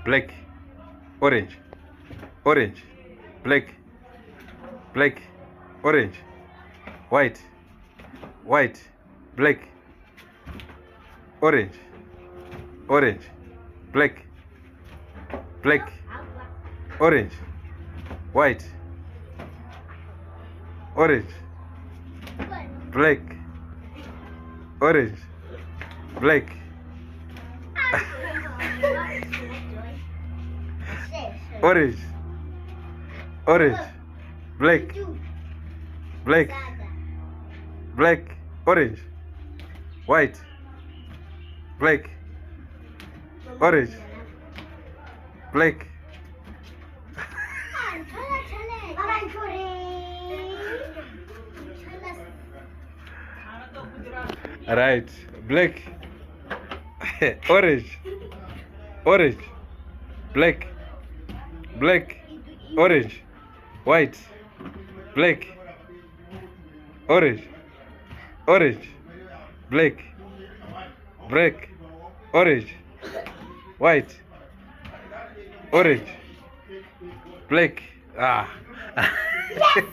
black, orange, orange, black, black, orange, white, white, black, orange, orange, black, black, orange, white, orange, black, orange, black. Orange, orange, black, black, black, orange, white, black, orange, black. Right, black, orange, orange, black, black, orange, white, black, orange, orange, black, black, orange, white, orange, black. Ah. Yes!